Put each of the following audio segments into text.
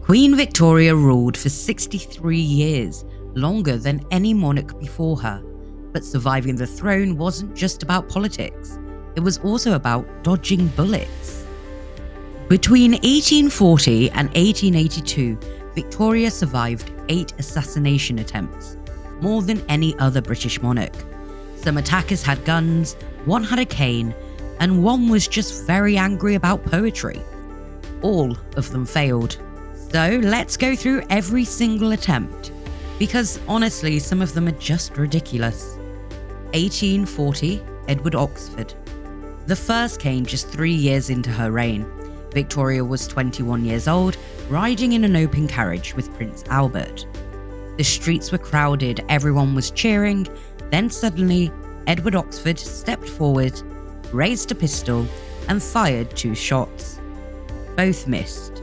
Queen Victoria ruled for 63 years, longer than any monarch before her. But surviving the throne wasn't just about politics, it was also about dodging bullets. Between 1840 and 1882, Victoria survived 8 assassination attempts, more than any other British monarch. Some attackers had guns, one had a cane, and one was just very angry about poetry. All of them failed. So let's go through every single attempt, because honestly, some of them are just ridiculous. 1840, Edward Oxford. The first came just 3 years into her reign. Victoria was 21 years old, riding in an open carriage with Prince Albert. The streets were crowded, everyone was cheering, then suddenly, Edward Oxford stepped forward, raised a pistol, and fired 2 shots. Both missed.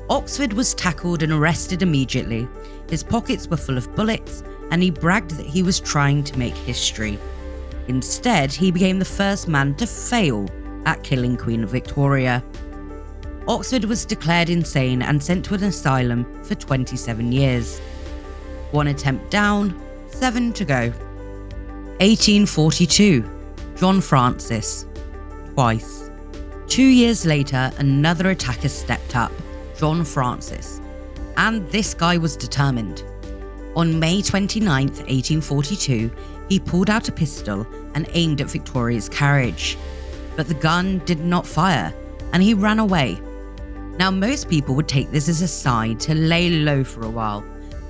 Oxford was tackled and arrested immediately. His pockets were full of bullets, and he bragged that he was trying to make history. Instead, he became the first man to fail at killing Queen Victoria. Oxford was declared insane and sent to an asylum for 27 years. 1 attempt down, 7 to go. 1842, John Francis. Twice. 2 years later, another attacker stepped up, John Francis. And this guy was determined. On May 29, 1842, he pulled out a pistol and aimed at Victoria's carriage. But the gun did not fire, and he ran away. Now, most people would take this as a sign to lay low for a while,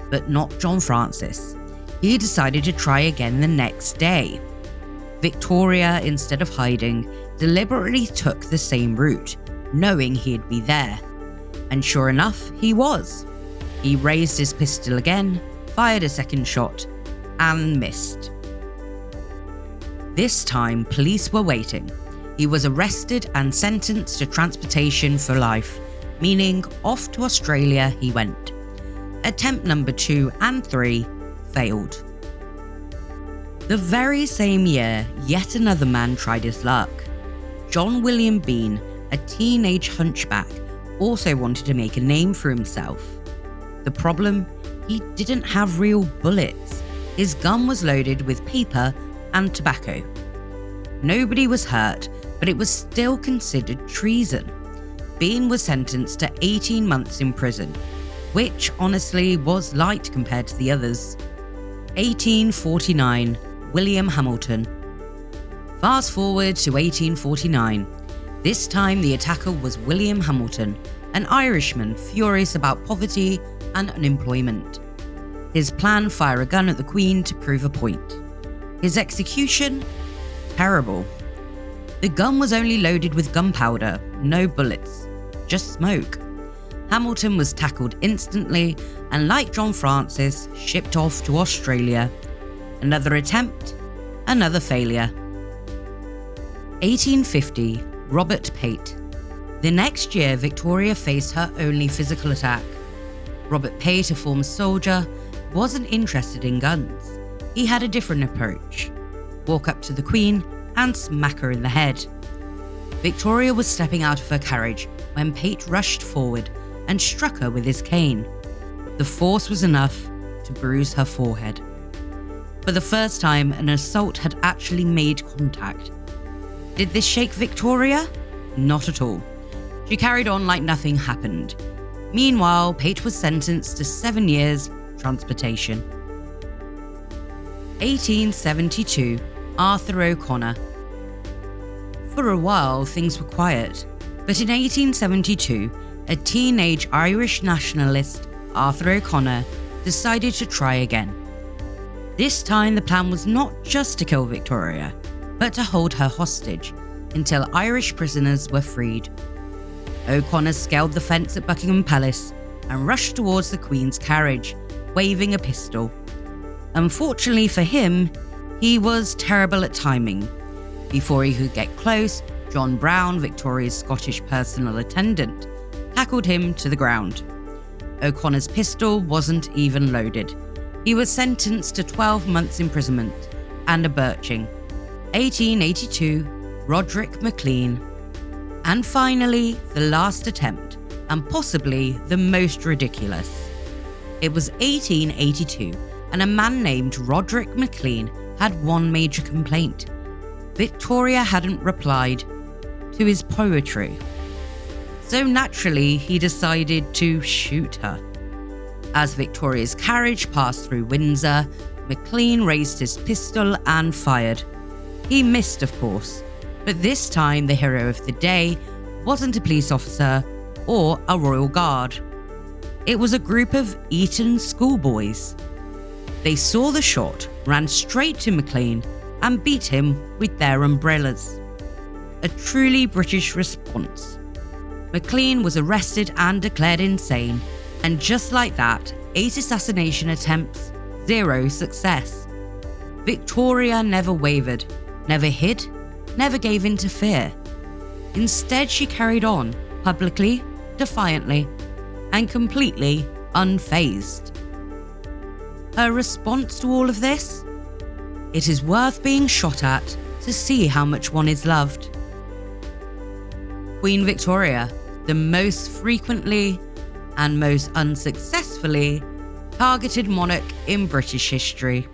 but not John Francis. He decided to try again the next day. Victoria, instead of hiding, deliberately took the same route, knowing he'd be there. And sure enough, he was. He raised his pistol again, fired a second shot, and missed. This time, police were waiting. He was arrested and sentenced to transportation for life, meaning off to Australia he went. Attempt number 2 and 3 failed. The very same year, yet another man tried his luck. John William Bean, a teenage hunchback, also wanted to make a name for himself. The problem? He didn't have real bullets. His gun was loaded with paper and tobacco. Nobody was hurt, but it was still considered treason. Bean was sentenced to 18 months in prison, which honestly was light compared to the others. 1849, William Hamilton. Fast forward to 1849. This time the attacker was William Hamilton, an Irishman furious about poverty and unemployment. His plan: fire a gun at the Queen to prove a point. His execution? Terrible. The gun was only loaded with gunpowder, no bullets, just smoke. Hamilton was tackled instantly and, like John Francis, shipped off to Australia. Another attempt, another failure. 1850, Robert Pate. The next year, Victoria faced her only physical attack. Robert Pate, a former soldier, wasn't interested in guns. He had a different approach. Walk up to the Queen and smack her in the head. Victoria was stepping out of her carriage when Pate rushed forward and struck her with his cane. The force was enough to bruise her forehead. For the first time, an assault had actually made contact. Did this shake Victoria? Not at all. She carried on like nothing happened. Meanwhile, Pate was sentenced to 7 years transportation. 1872, Arthur O'Connor. For a while, things were quiet, but in 1872, a teenage Irish nationalist, Arthur O'Connor, decided to try again. This time, the plan was not just to kill Victoria, but to hold her hostage until Irish prisoners were freed. O'Connor scaled the fence at Buckingham Palace and rushed towards the Queen's carriage, waving a pistol. Unfortunately for him, he was terrible at timing. Before he could get close, John Brown, Victoria's Scottish personal attendant, tackled him to the ground. O'Connor's pistol wasn't even loaded. He was sentenced to 12 months imprisonment and a birching. 1882, Roderick MacLean. And finally, the last attempt, and possibly the most ridiculous. It was 1882, and a man named Roderick MacLean had one major complaint. Victoria hadn't replied to his poetry. So naturally, he decided to shoot her. As Victoria's carriage passed through Windsor, MacLean raised his pistol and fired. He missed, of course, but this time the hero of the day wasn't a police officer or a royal guard. It was a group of Eton schoolboys. They saw the shot, ran straight to MacLean, and beat him with their umbrellas. A truly British response. MacLean was arrested and declared insane, and just like that, 8 assassination attempts, 0 success. Victoria never wavered, never hid, never gave in to fear. Instead, she carried on, publicly, defiantly, and completely unfazed. Her response to all of this? It is worth being shot at to see how much one is loved. Queen Victoria, the most frequently and most unsuccessfully targeted monarch in British history.